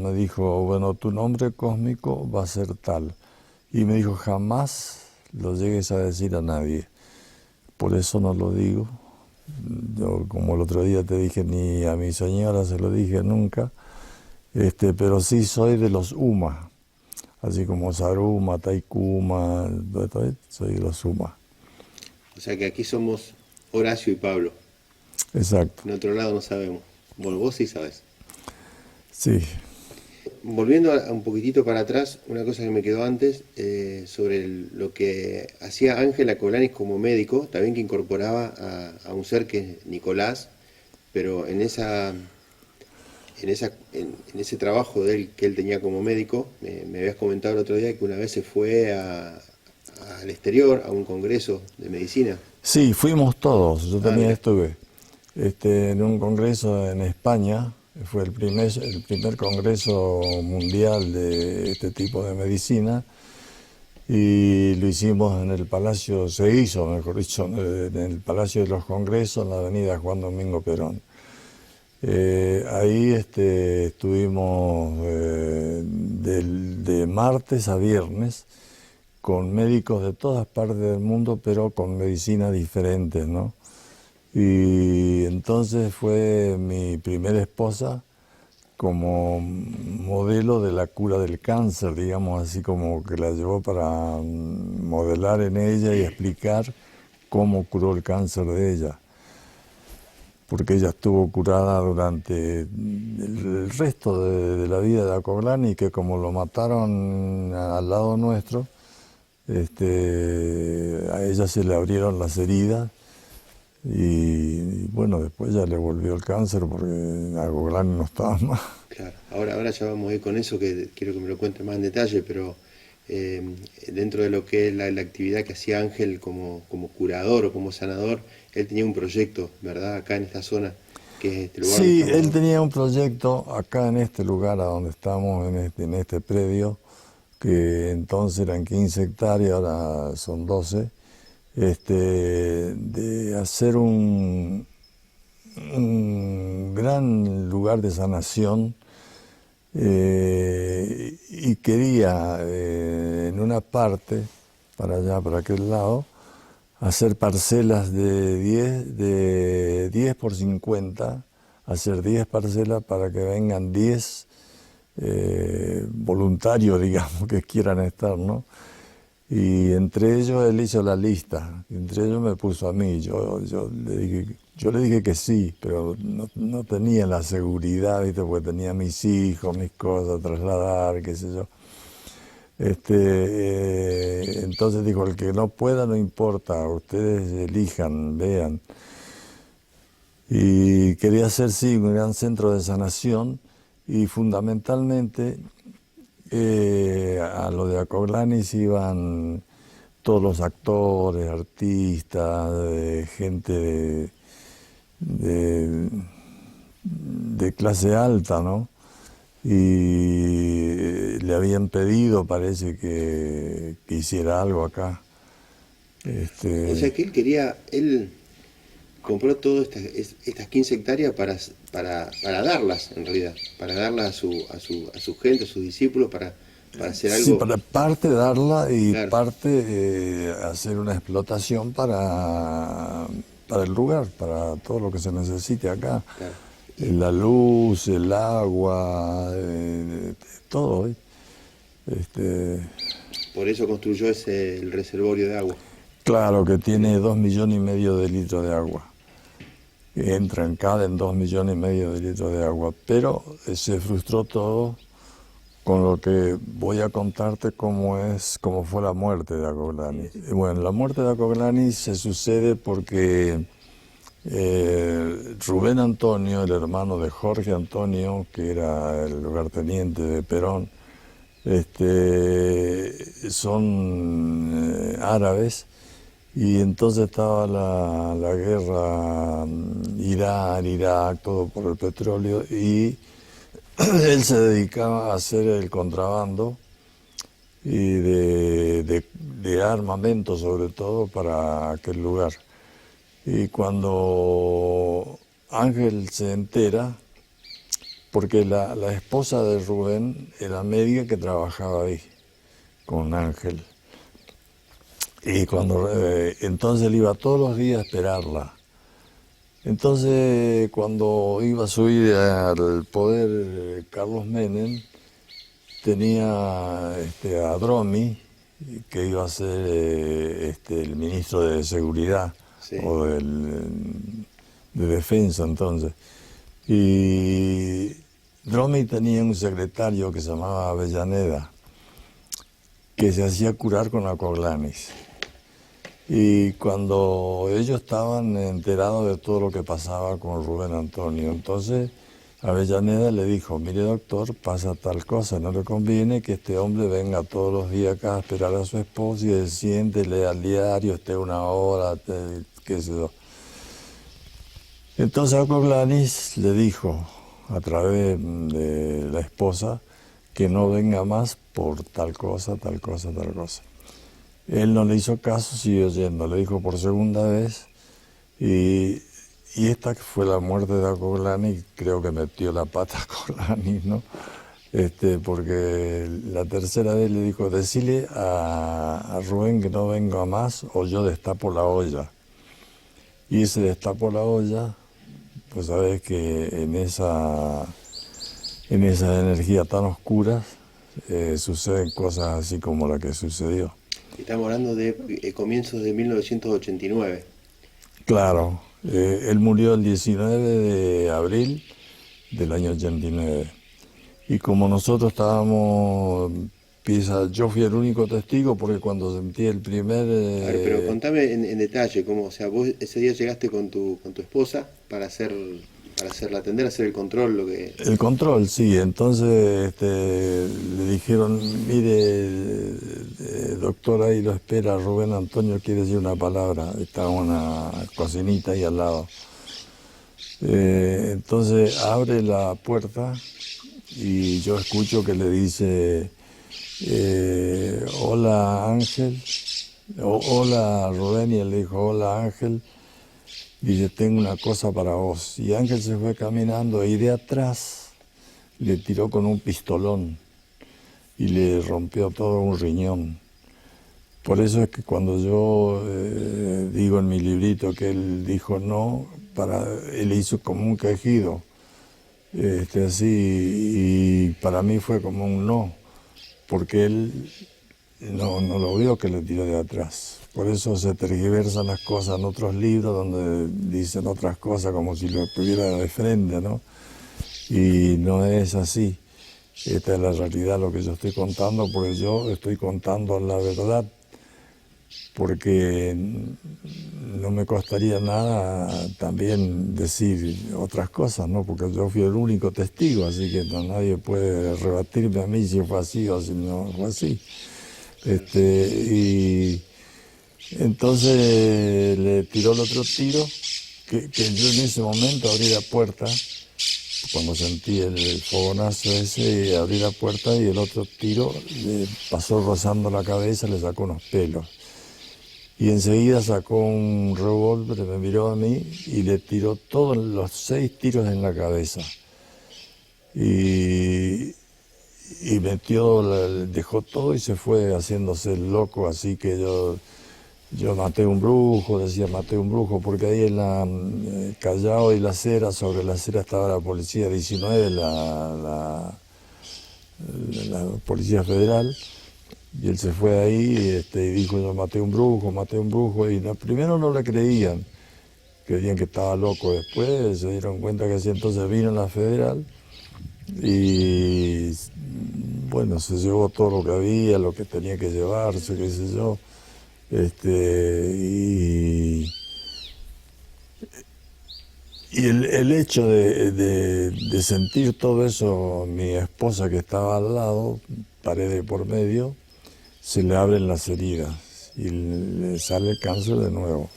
bueno, tu nombre cósmico va a ser tal. Y me dijo, jamás lo llegues a decir a nadie. Por eso no lo digo. Yo, como el otro día te dije, ni a mi señora se lo dije nunca, pero sí soy de los Uma. Así como Saruma, Taikuma, soy de los Uma. O sea que aquí somos Horacio y Pablo. Exacto. En otro lado no sabemos. Bueno, vos sí sabes. Sí. Volviendo un poquitito para atrás, una cosa que me quedó antes, sobre lo que hacía Ángel Acoglani como médico, también que incorporaba a un ser que es Nicolás, pero en ese trabajo de él que él tenía como médico, me habías comentado el otro día que una vez se fue al exterior, a un congreso de medicina. Sí, fuimos todos, yo también Mira. estuve en un congreso en España, fue el primer congreso mundial de este tipo de medicina, y lo hicimos en el Palacio, se hizo, mejor dicho, en el Palacio de los Congresos, en la avenida Juan Domingo Perón. Ahí estuvimos de martes a viernes con médicos de todas partes del mundo, pero con medicinas diferentes, ¿no? Y entonces fue mi primera esposa como modelo de la cura del cáncer, digamos, así como que la llevó para modelar en ella y explicar cómo curó el cáncer de ella. Porque ella estuvo curada durante el resto de la vida de Acoglani, que como lo mataron al lado nuestro, a ella se le abrieron las heridas, y bueno, después ya le volvió el cáncer porque Acoglani no estaba más. Claro, ahora ya vamos a ir con eso, que quiero que me lo cuentes más en detalle, pero dentro de lo que es la actividad que hacía Ángel como curador o como sanador, él tenía un proyecto, ¿verdad? Acá en esta zona, que es este lugar. Sí, él tenía un proyecto acá en este lugar a donde estamos, en este predio, que entonces eran 15 hectáreas, ahora son 12, de hacer un gran lugar de sanación, y quería en una parte, para allá, para aquel lado, hacer parcelas de 10 por 50, hacer 10 parcelas para que vengan 10 voluntarios, digamos, que quieran estar, ¿no? Y entre ellos él hizo la lista, y entre ellos me puso a mí. Yo le dije que sí, pero no tenía la seguridad, ¿viste? Porque tenía mis hijos, mis cosas a trasladar, qué sé yo. Entonces dijo, el que no pueda no importa, ustedes elijan, vean. Y quería hacer, sí, un gran centro de sanación, y fundamentalmente A lo de Acoglanis iban todos los actores, artistas, gente de, de clase alta, ¿no? Y le habían pedido, parece, que hiciera algo acá. O sea que él compró todas estas 15 hectáreas para darlas, en realidad, para darlas a su gente, a sus discípulos, para hacer algo. Sí, para parte darla y Claro. parte hacer una explotación para el lugar, para todo lo que se necesite acá. Claro. La luz, el agua, todo. Por eso construyó el reservorio de agua. Claro que tiene 2,5 millones de litros de agua. Entran cada en 2,5 millones de litros de agua. Pero se frustró todo con lo que voy a contarte cómo fue la muerte de Acoglanis. Bueno, la muerte de Acoglanis se sucede porque Rubén Antonio, el hermano de Jorge Antonio, que era el lugarteniente de Perón, son árabes, y entonces estaba la guerra Irán-Irak, todo por el petróleo, y él se dedicaba a hacer el contrabando y de armamento, sobre todo para aquel lugar. Y cuando Ángel se entera, porque la esposa de Rubén era médica que trabajaba ahí con Ángel, y entonces él iba todos los días a esperarla. Entonces, cuando iba a subir al poder Carlos Menem, tenía a Dromi, que iba a ser el ministro de Seguridad, Sí. o de Defensa entonces. Y Dromi tenía un secretario que se llamaba Avellaneda, que se hacía curar con Acoglanis. Y cuando ellos estaban enterados de todo lo que pasaba con Rubén Antonio, entonces Avellaneda le dijo: mire, doctor, pasa tal cosa, no le conviene que este hombre venga todos los días acá a esperar a su esposa y se siente, lea el diario, esté una hora, qué sé yo. Entonces Acoglanis le dijo, a través de la esposa, que no venga más por tal cosa, tal cosa, tal cosa. Él no le hizo caso, siguió yendo, le dijo por segunda vez, y esta fue la muerte de Acoglanis. Creo que metió la pata Acoglanis, ¿no? Porque la tercera vez le dijo: decile a Rubén que no venga más o yo destapo la olla. Y ese destapo la olla, pues sabes que en esa energía tan oscura suceden cosas así como la que sucedió. Estamos hablando de comienzos de 1989. Claro, él murió el 19 de abril del año 89. Y como nosotros estábamos, yo fui el único testigo porque cuando sentí el primer... A ver, pero contame en detalle, cómo, o sea, vos ese día llegaste con tu esposa para atender, hacer el control, lo que... El control, sí. Entonces le dijeron: mire, doctor, ahí lo espera Rubén Antonio, quiere decir una palabra. Está una cocinita ahí al lado. Entonces abre la puerta y yo escucho que le dice: hola Ángel, hola Rubén, y él le dijo: hola Ángel. Dice: tengo una cosa para vos. Y Ángel se fue caminando y de atrás le tiró con un pistolón y le rompió todo un riñón. Por eso es que cuando yo digo en mi librito que él dijo no, él hizo como un quejido, así, y para mí fue como un no, porque él no lo vio que le tiró de atrás. Por eso se tergiversan las cosas en otros libros donde dicen otras cosas como si lo tuviera de frente, ¿no? Y no es así. Esta es la realidad, lo que yo estoy contando, porque yo estoy contando la verdad. porque no me costaría nada también decir otras cosas, ¿no? Porque yo fui el único testigo, así que nadie puede rebatirme a mí si fue así o si no fue así. Y entonces le tiró el otro tiro, que yo en ese momento abrí la puerta, cuando sentí el fogonazo ese, abrí la puerta y el otro tiro le pasó rozando la cabeza, le sacó unos pelos. Y enseguida sacó un revólver, me miró a mí y le tiró todos los 6 tiros en la cabeza. Y dejó todo y se fue haciéndose el loco, así que yo maté un brujo, decía maté un brujo, porque ahí en la Callao y la Acera, sobre la Acera estaba la Policía 19, la Policía Federal, y él se fue ahí y dijo yo maté un brujo, y primero no le creían que estaba loco, después se dieron cuenta que así, entonces vino la Federal y bueno, se llevó todo lo que había, lo que tenía que llevarse, qué sé yo. Y el hecho de sentir todo eso, mi esposa que estaba al lado, pared por medio, se le abren las heridas y le sale el cáncer de nuevo.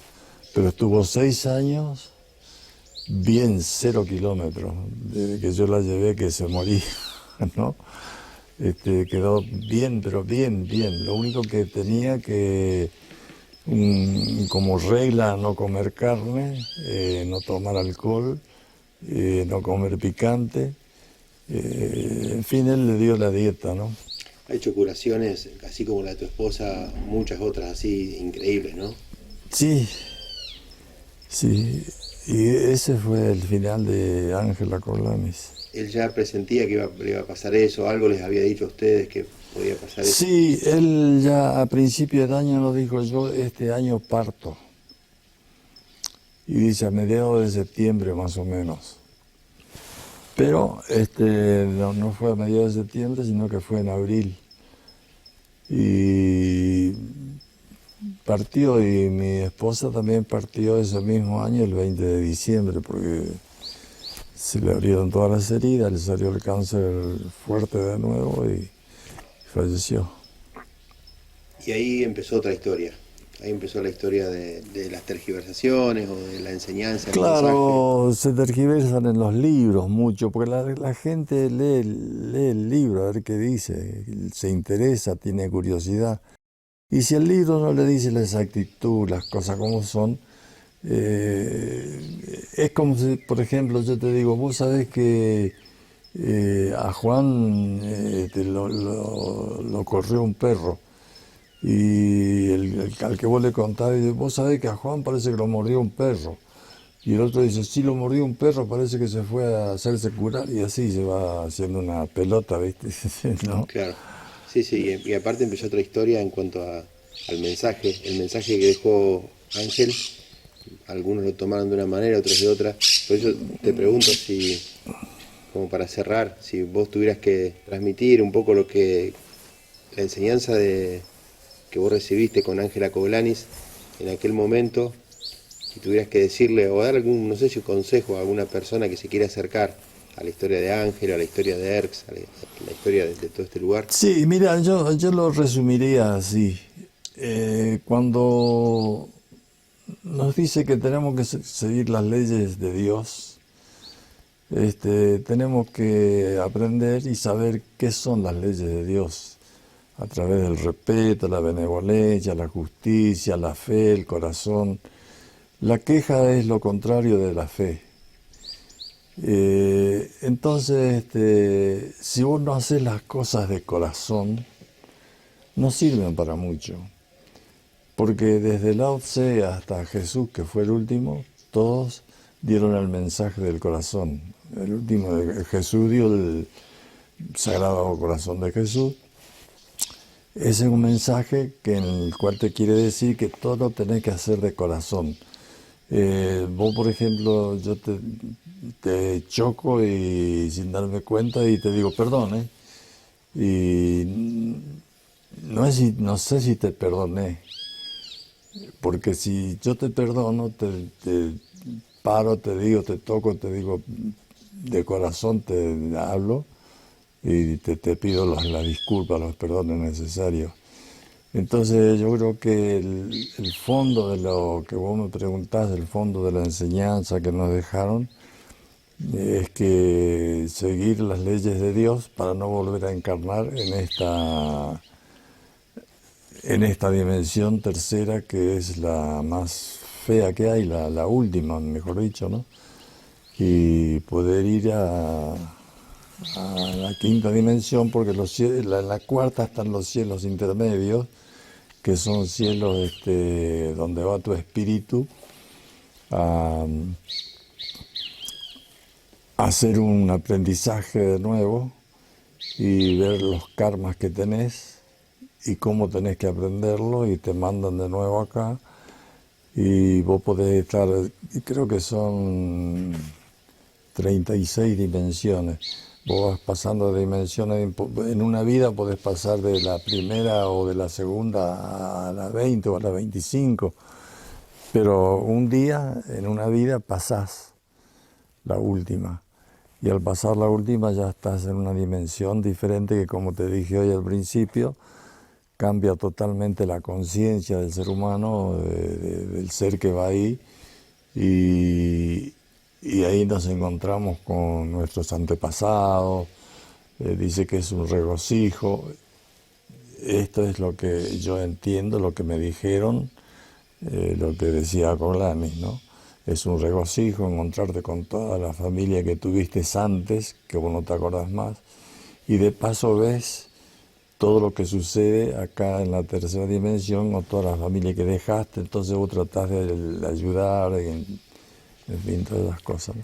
Pero estuvo 6 años bien 0 kilómetros, desde que yo la llevé que se moría, ¿no? Quedó bien, pero bien, bien. Lo único que tenía que como regla no comer carne, no tomar alcohol, no comer picante. En fin, él le dio la dieta, ¿no? Ha hecho curaciones, así como la de tu esposa, muchas otras así increíbles, ¿no? Sí, sí. Y ese fue el final de Ángela Coglanis. Él ya presentía que le iba a pasar eso, algo les había dicho a ustedes que podía pasar eso. Sí, él ya a principio del año nos dijo, yo este año parto. Y dice a mediados de septiembre más o menos. Pero no fue a mediados de septiembre, sino que fue en abril. Y partió, y mi esposa también partió ese mismo año, el 20 de diciembre, porque se le abrieron todas las heridas, le salió el cáncer fuerte de nuevo y falleció. Y ahí empezó otra historia. Ahí empezó la historia de las tergiversaciones o de la enseñanza. Claro, se tergiversan en los libros mucho, porque la gente lee el libro a ver qué dice, se interesa, tiene curiosidad. Y si el libro no le dice la exactitud, las cosas como son, es como si, por ejemplo, yo te digo, vos sabés que a Juan lo corrió un perro. Y al que vos le contás, dice, vos sabés que a Juan parece que lo mordió un perro. Y el otro dice, sí, lo mordió un perro, parece que se fue a hacerse curar, y así se va haciendo una pelota, ¿viste? ¿No? Claro, sí, sí, y aparte empezó otra historia en cuanto al mensaje, el mensaje que dejó Ángel. Algunos lo tomaron de una manera, otros de otra. Por eso te pregunto si, como para cerrar, si vos tuvieras que transmitir un poco la enseñanza que vos recibiste con Ángela Coglanis en aquel momento, y tuvieras que decirle o dar algún, no sé si un consejo a alguna persona que se quiera acercar a la historia de Ángela, a la historia de Erx, a la historia de todo este lugar. Sí, mira, yo lo resumiría así. Cuando nos dice que tenemos que seguir las leyes de Dios, tenemos que aprender y saber qué son las leyes de Dios, a través del respeto, la benevolencia, la justicia, la fe, el corazón. La queja es lo contrario de la fe. Entonces, si vos no haces las cosas de corazón, no sirven para mucho. Porque desde Lao Tse hasta Jesús, que fue el último, todos dieron el mensaje del corazón. El último, Jesús dio el Sagrado Corazón de Jesús. Ese es un mensaje en el cual te quiere decir que todo lo tenés que hacer de corazón. Vos, por ejemplo, yo te choco y sin darme cuenta y te digo perdón, y no sé si te perdoné, Porque si yo te perdono, te paro, te digo, te toco, te digo, de corazón te hablo y te pido las disculpas, los perdones necesarios. Entonces yo creo que el fondo de lo que vos me preguntás, el fondo de la enseñanza que nos dejaron, es que seguir las leyes de Dios para no volver a encarnar en esta dimensión tercera que es la más fea que hay, la última, mejor dicho, ¿no? Y poder ir a la quinta dimensión, porque en la cuarta están los cielos intermedios, que son cielos donde va tu espíritu a hacer un aprendizaje de nuevo y ver los karmas que tenés y cómo tenés que aprenderlo, y te mandan de nuevo acá y vos podés estar, y creo que son 36 dimensiones. Vos vas pasando de dimensiones, en una vida podés pasar de la primera o de la segunda a la 20 o a la 25, pero un día en una vida pasás la última. Y al pasar la última ya estás en una dimensión diferente que, como te dije hoy al principio, cambia totalmente la conciencia del ser humano, del ser que va ahí, y ahí nos encontramos con nuestros antepasados. Dice que es un regocijo. Esto es lo que yo entiendo, lo que me dijeron, lo que decía Colanis, ¿no? Es un regocijo encontrarte con toda la familia que tuviste antes, que vos no te acordás más, y de paso ves todo lo que sucede acá en la tercera dimensión, o toda la familia que dejaste, entonces vos tratás de ayudar, en fin, todas las cosas, ¿no?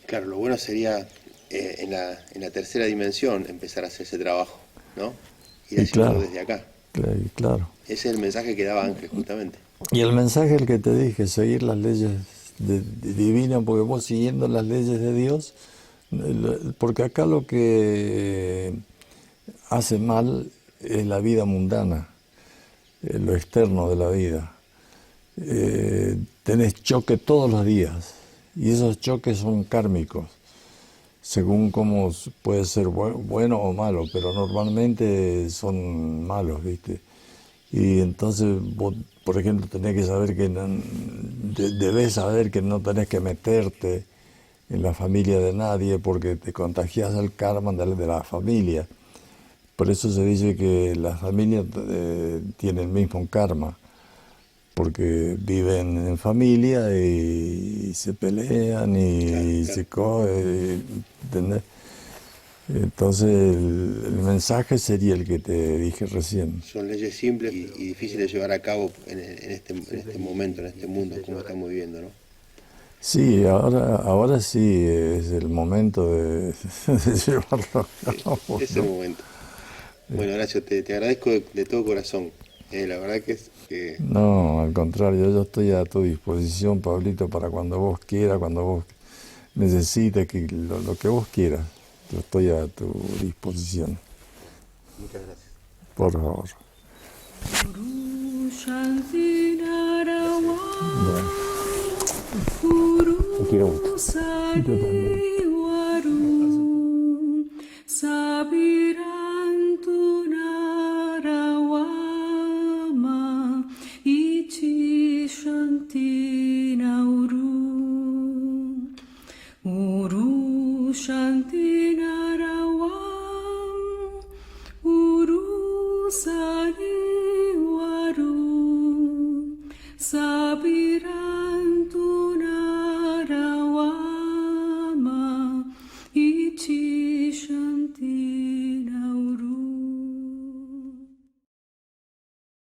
Claro, lo bueno sería en la tercera dimensión empezar a hacer ese trabajo, ¿no? Ir Y haciéndolo claro, desde acá. claro. Ese es el mensaje que daba Ángel, justamente. Y el mensaje el que te dije, seguir las leyes divinas, porque vos siguiendo las leyes de Dios, porque acá lo que hace mal es la vida mundana, lo externo de la vida. Tenés choque todos los días, y esos choques son kármicos, según cómo puede ser bueno o malo, pero normalmente son malos, ¿viste? Y entonces vos, por ejemplo, tenés que saber que debés saber que no tenés que meterte en la familia de nadie, porque te contagias el karma de la familia. Por eso se dice que las familias tienen el mismo karma, porque viven en familia y se pelean y Claro. se cogen, ¿entendés? Entonces el mensaje sería el que te dije recién. Son leyes simples y difíciles de llevar a cabo en este momento, en este mundo, como estamos viviendo, ¿no? Sí, ahora sí es el momento de llevarlo a cabo, Es el ¿no? momento. Bueno, Horacio, te agradezco de todo corazón. La verdad que es que No, al contrario, yo estoy a tu disposición, Pablito, para cuando vos quieras, cuando vos necesites, que lo que vos quieras. Yo estoy a tu disposición. muchas gracias. Por favor. Bueno, te quiero mucho. Yo también. Shanti Narawam Uru Sani Waru Sa